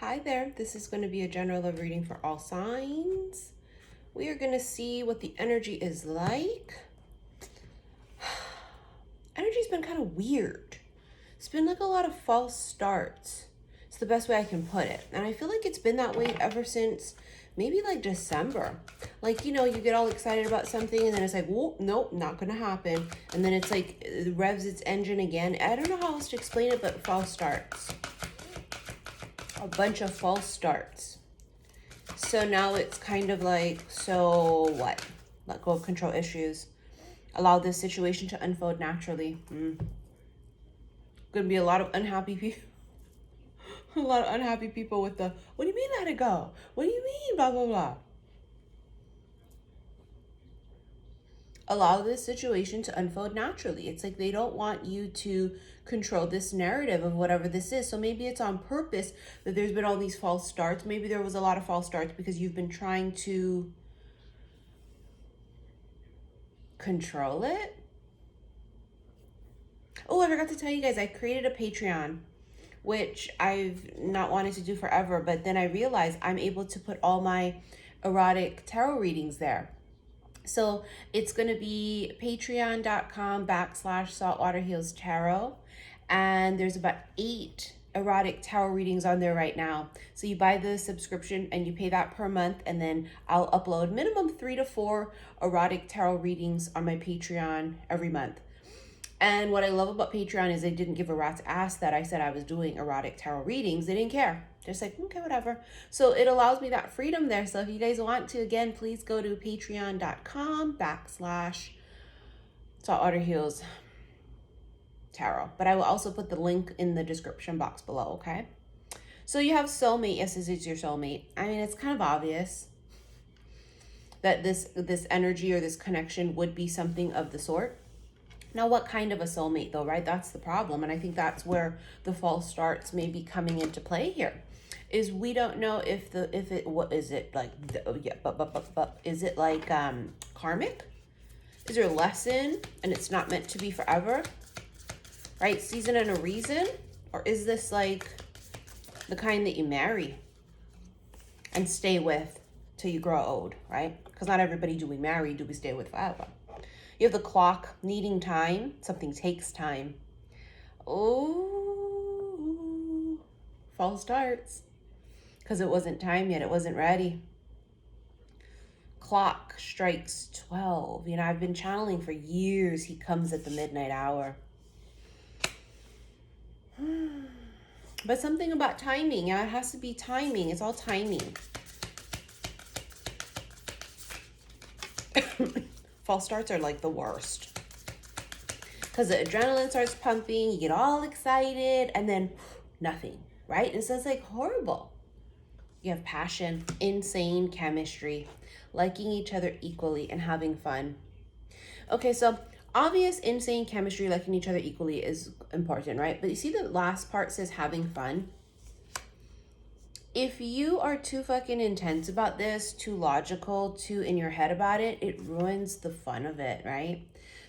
Hi there, this is going to be a general love reading for all signs. We are going to see what the energy is like. Energy's been kind of weird. It's been like a lot of false starts. It's the best way I can put it. And I feel like it's been that way ever since maybe like December. Like, you know, you get all excited about something and then it's like, whoa, nope, not going to happen. And then it's like it revs its engine again. I don't know how else to explain it, but false starts. A bunch of false starts. So now it's kind of like, so what? Let go of control issues. Allow this situation to unfold naturally. Gonna be a lot of unhappy people. A lot of unhappy people with the, what do you mean let it go? What do you mean blah, blah, blah? Allow this situation to unfold naturally. It's like they don't want you to control this narrative of whatever this is. So maybe it's on purpose that there's been all these false starts. Maybe there was a lot of false starts because you've been trying to control it. Oh, I forgot to tell you guys, I created a Patreon, which I've not wanted to do forever, but then I realized I'm able to put all my erotic tarot readings there. So it's going to be patreon.com/saltwaterhealstarot. And there's about 8 erotic tarot readings on there right now. So you buy the subscription and you pay that per month. And then I'll upload minimum 3 to 4 erotic tarot readings on my Patreon every month. And what I love about Patreon is they didn't give a rat's ass that I said I was doing erotic tarot readings. They didn't care. Just like, okay, whatever. So it allows me that freedom there. So if you guys want to, again, please go to patreon.com/saltwaterhealstarot. But I will also put the link in the description box below, okay? So you have soulmate. Yes, this is your soulmate. I mean, it's kind of obvious that this energy or this connection would be something of the sort. Now, what kind of a soulmate though, right? That's the problem. And I think that's where the false starts may be coming into play here. Is we don't know if what is it like, is it like karmic? Is there a lesson and it's not meant to be forever? Right? Season and a reason? Or is this like the kind that you marry and stay with till you grow old, right? Because not everybody do we marry, do we stay with forever? You have the clock needing time. Something takes time. Oh, false starts. Because it wasn't time yet. It wasn't ready. Clock strikes 12. You know, I've been channeling for years. He comes at the midnight hour. But something about timing. Yeah, it has to be timing. It's all timing. False starts are like the worst. Because the adrenaline starts pumping, you get all excited, and then nothing, right? And so it's like horrible. You have passion, insane chemistry, liking each other equally, and having fun. Okay, so obvious insane chemistry, liking each other equally is important, right? But you see the last part says having fun. If you are too fucking intense about this, too logical, too in your head about it, it ruins the fun of it, right?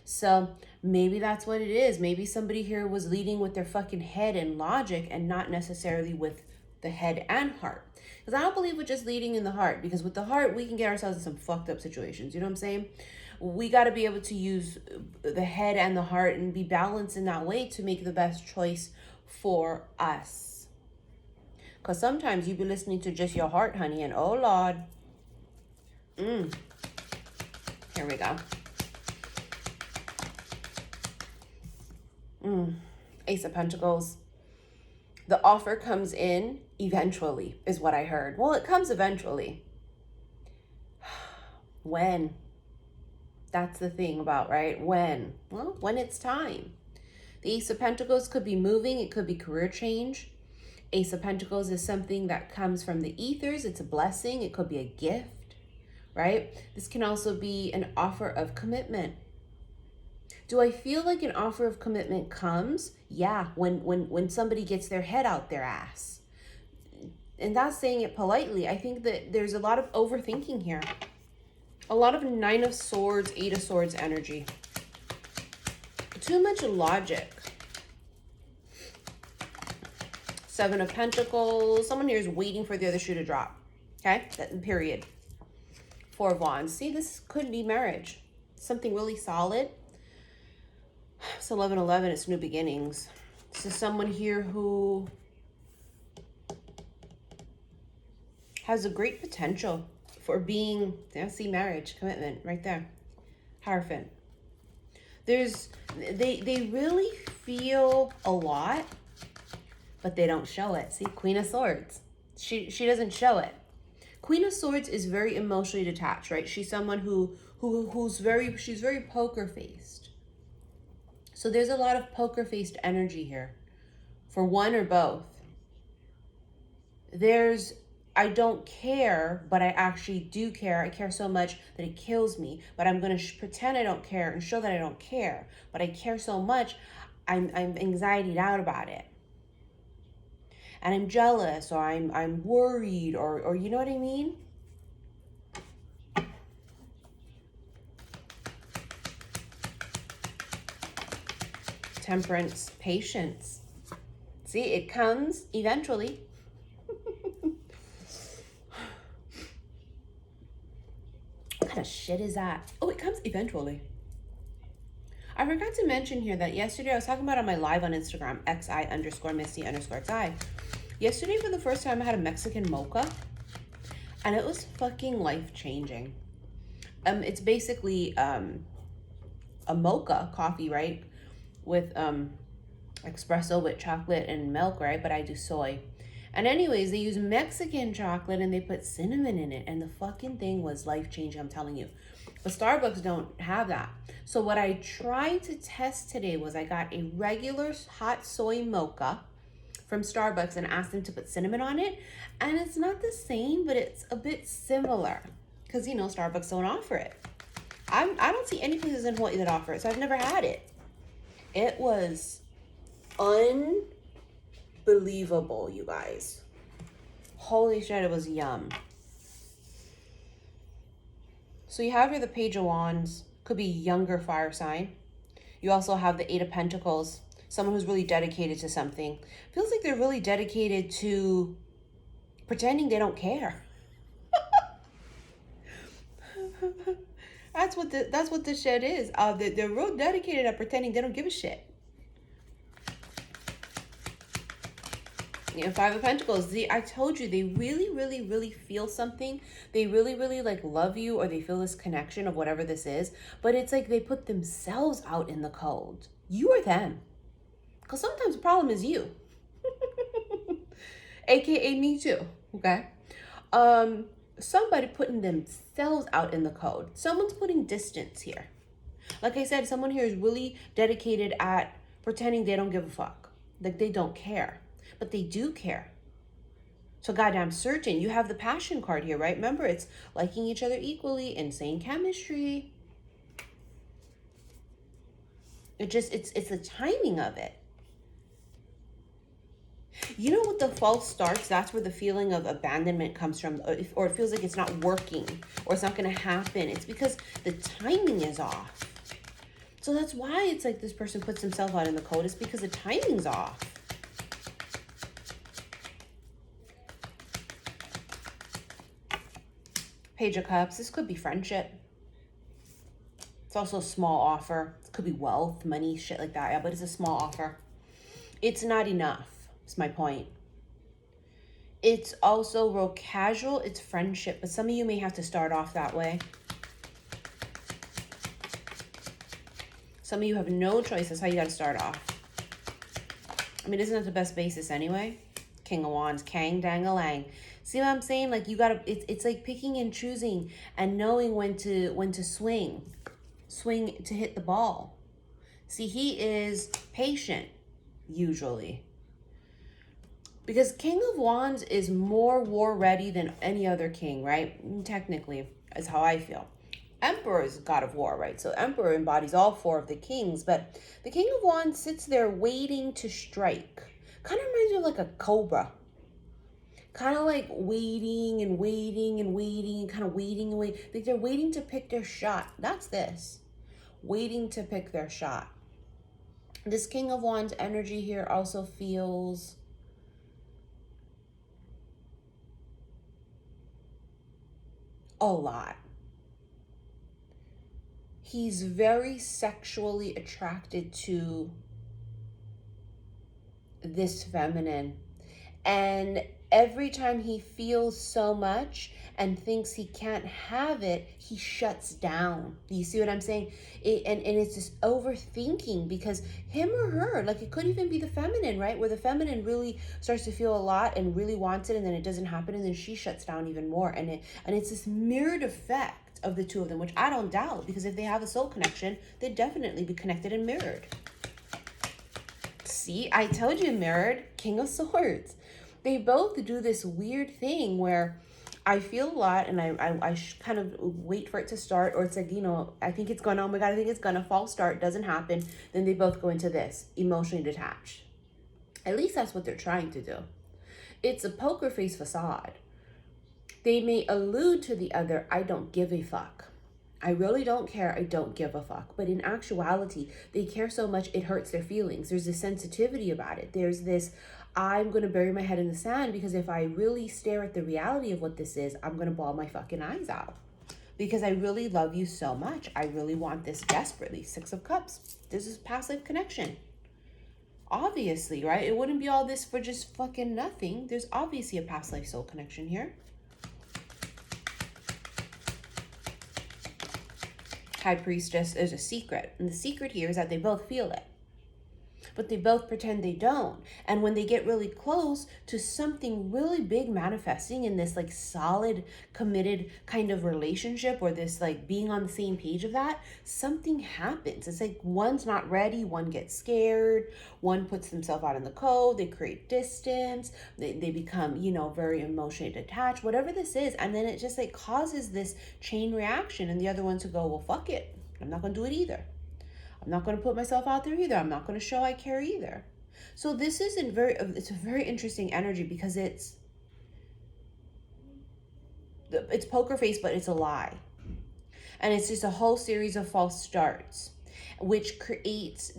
So maybe that's what it is. Maybe somebody here was leading with their fucking head and logic and not necessarily with the head and heart. Because I don't believe with just leading in the heart, because with the heart, we can get ourselves in some fucked up situations. You know what I'm saying? We got to be able to use the head and the heart and be balanced in that way to make the best choice for us. Because sometimes you be listening to just your heart, honey, and oh, Lord. Here we go. Ace of Pentacles. The offer comes in eventually, is what I heard. Well, it comes eventually. When? That's the thing about, right? When? Well, when it's time. The Ace of Pentacles could be moving. It could be career change. Ace of Pentacles is something that comes from the ethers. It's a blessing. It could be a gift, right? This can also be an offer of commitment. Do I feel like an offer of commitment comes? Yeah, when somebody gets their head out their ass. And that's saying it politely. I think that there's a lot of overthinking here. A lot of 9 of Swords, 8 of Swords energy. Too much logic. Seven of Pentacles. Someone here is waiting for the other shoe to drop. Okay? That period. Four of Wands. See, this could be marriage. Something really solid. It's 11-11. It's new beginnings. This is someone here who has a great potential for being, see, marriage, commitment, right there. Hierophant. They really feel a lot, but they don't show it. See, Queen of Swords. She doesn't show it. Queen of Swords is very emotionally detached, right? She's someone she's very poker faced. So there's a lot of poker faced energy here for one or both. There's, I don't care, but I actually do care. I care so much that it kills me, but I'm going to pretend I don't care and show that I don't care. But I care so much, I'm anxietied out about it. And I'm jealous, or I'm worried, or you know what I mean? Temperance, patience. See, it comes eventually. What kind of shit is that? Oh, it comes eventually. I forgot to mention here that yesterday I was talking about on my live on Instagram, xi_misty_xi. Yesterday, for the first time, I had a Mexican mocha, and it was fucking life-changing. It's basically a mocha coffee, right? With espresso with chocolate and milk, right? But I do soy. And anyways, they use Mexican chocolate and they put cinnamon in it, and the fucking thing was life-changing, I'm telling you. But Starbucks don't have that. So what I tried to test today was I got a regular hot soy mocha from Starbucks and asked them to put cinnamon on it. And it's not the same, but it's a bit similar. Because, you know, Starbucks don't offer it. I don't see any places in Hawaii that offer it, so I've never had it. It was unbelievable, you guys. Holy shit, it was yum. So you have here the Page of Wands. Could be younger fire sign. You also have the Eight of Pentacles. Someone who's really dedicated to something. Feels like they're really dedicated to pretending they don't care. That's what the shit is. They're real dedicated at pretending they don't give a shit. You know, Five of Pentacles. I told you, they really, really, really feel something. They really, really like love you, or they feel this connection of whatever this is. But it's like they put themselves out in the cold. You or them. Because sometimes the problem is you. AKA me too. Okay. Somebody putting themselves out in the cold. Someone's putting distance here. Like I said, someone here is really dedicated at pretending they don't give a fuck. Like they don't care. But they do care. So goddamn certain. You have the passion card here, right? Remember, it's liking each other equally, insane chemistry. It's the timing of it. You know, with the false starts, that's where the feeling of abandonment comes from, or it feels like it's not working, or it's not going to happen. It's because the timing is off. So that's why it's like this person puts himself out in the cold. It's because the timing's off. Page of Cups. This could be friendship. It's also a small offer. It could be wealth, money, shit like that. Yeah, but it's a small offer. It's not enough. That's my point. It's also real casual. It's friendship. But some of you may have to start off that way. Some of you have no choice. That's how you got to start off. I mean, isn't that the best basis anyway? King of Wands, Kang, Dang-a-lang. See what I'm saying? Like you gotta, it's like picking and choosing and knowing when to swing to hit the ball. See, he is patient usually, because King of Wands is more war ready than any other king, right? Technically, is how I feel. Emperor is God of War, right? So Emperor embodies all four of the kings, but the King of Wands sits there waiting to strike. Kind of reminds me of like a cobra. Kind of like waiting and waiting and waiting and kind of waiting and waiting. Like they're waiting to pick their shot. That's this. Waiting to pick their shot. This King of Wands energy here also feels a lot. He's very sexually attracted to this feminine. And every time he feels so much and thinks he can't have it, he shuts down. Do you see what I'm saying? And it's this overthinking, because him or her, like it could even be the feminine, right? Where the feminine really starts to feel a lot and really wants it, and then it doesn't happen, and then she shuts down even more. And it's this mirrored effect of the two of them, which I don't doubt, because if they have a soul connection, they'd definitely be connected and mirrored. See, I told you, mirrored. King of Swords. They both do this weird thing where I feel a lot, and I kind of wait for it to start, or it's like, you know, I think it's gonna, oh my God, I think it's gonna fall start, doesn't happen. Then they both go into this, emotionally detached. At least that's what they're trying to do. It's a poker face facade. They may allude to the other, I don't give a fuck. I really don't care. I don't give a fuck. But in actuality, they care so much it hurts their feelings. There's this sensitivity about it. There's this, I'm going to bury my head in the sand, because if I really stare at the reality of what this is, I'm going to bawl my fucking eyes out. Because I really love you so much. I really want this desperately. 6 of Cups. This is passive connection. Obviously, right? It wouldn't be all this for just fucking nothing. There's obviously a past life soul connection here. High Priestess is a secret. And the secret here is that they both feel it. But they both pretend they don't. And when they get really close to something really big manifesting in this like solid, committed kind of relationship, or this like being on the same page of that, something happens. It's like one's not ready, one gets scared, one puts themselves out in the cold, they create distance, they become, you know, very emotionally detached, whatever this is. And then it just like causes this chain reaction, and the other ones who go, well, fuck it. I'm not going to do it either. I'm not going to put myself out there either. I'm not going to show I care either. So this isn't it's a very interesting energy, because it's poker face, but it's a lie. And it's just a whole series of false starts, which creates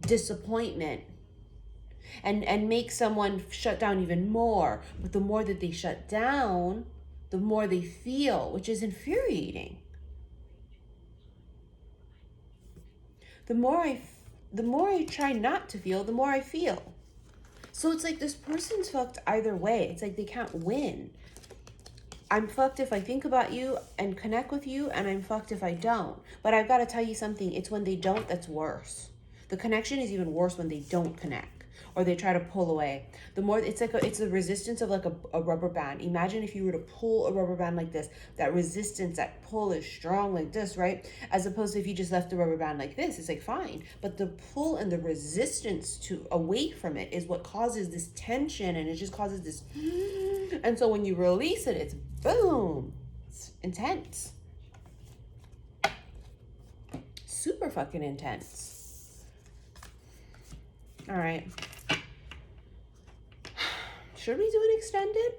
disappointment and makes someone shut down even more. But the more that they shut down, the more they feel, which is infuriating. The more I try not to feel, the more I feel. So it's like this person's fucked either way. It's like they can't win. I'm fucked if I think about you and connect with you, and I'm fucked if I don't. But I've got to tell you something. It's when they don't that's worse. The connection is even worse when they don't connect, or they try to pull away. The more it's like it's the resistance of like a rubber band. Imagine if you were to pull a rubber band like this, that resistance, that pull is strong like this, right? As opposed to if you just left the rubber band like this, it's like fine. But the pull and the resistance to away from it is what causes this tension, and it just causes this. And so when you release it, it's boom. It's intense. Super fucking intense. All right. Should we do an extended?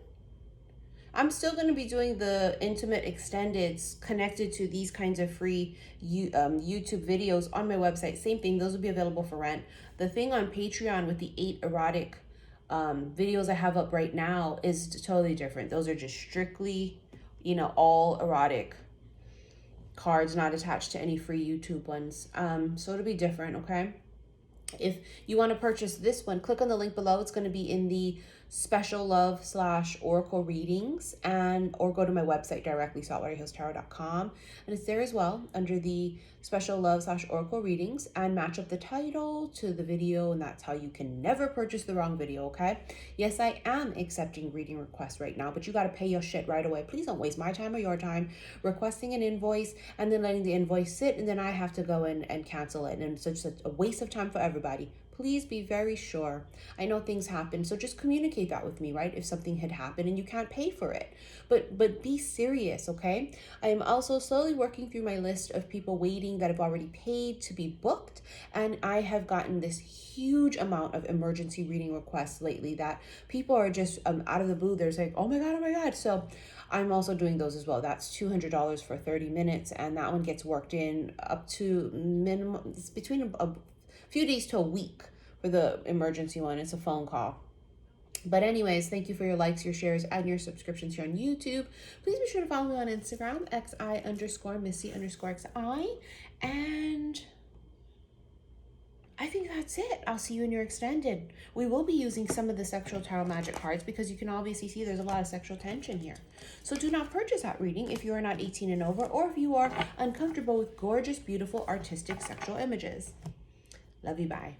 I'm still going to be doing the intimate extendeds connected to these kinds of free YouTube videos on my website. Same thing. Those will be available for rent. The thing on Patreon with the 8 erotic videos I have up right now is totally different. Those are just strictly, you know, all erotic cards, not attached to any free YouTube ones. So it'll be different, okay? If you want to purchase this one, click on the link below. It's going to be in the special love / oracle readings, or go to my website directly, saltwaterhealstarot.com, and it's there as well under the special love / oracle readings, and match up the title to the video, and that's how you can never purchase the wrong video. Okay, yes, I am accepting reading requests right now, but you got to pay your shit right away. Please don't waste my time or your time requesting an invoice and then letting the invoice sit, and then I have to go in and cancel it, and it's just a waste of time for everybody. Please be very sure. I know things happen, so just communicate that with me, right? If something had happened and you can't pay for it. But be serious, okay? I am also slowly working through my list of people waiting that have already paid to be booked, and I have gotten this huge amount of emergency reading requests lately that people are just out of the blue. They're saying, oh my God. So I'm also doing those as well. That's $200 for 30 minutes, and that one gets worked in up to minimum. It's between a few days to a week for the emergency one. It's a phone call. But anyways, thank you for your likes, your shares, and your subscriptions here on YouTube. Please be sure to follow me on Instagram, xi_missy_xi. And I think that's it. I'll see you in your extended. We will be using some of the sexual tarot magic cards because you can obviously see there's a lot of sexual tension here. So do not purchase that reading if you are not 18 and over, or if you are uncomfortable with gorgeous, beautiful, artistic sexual images. Love you, bye.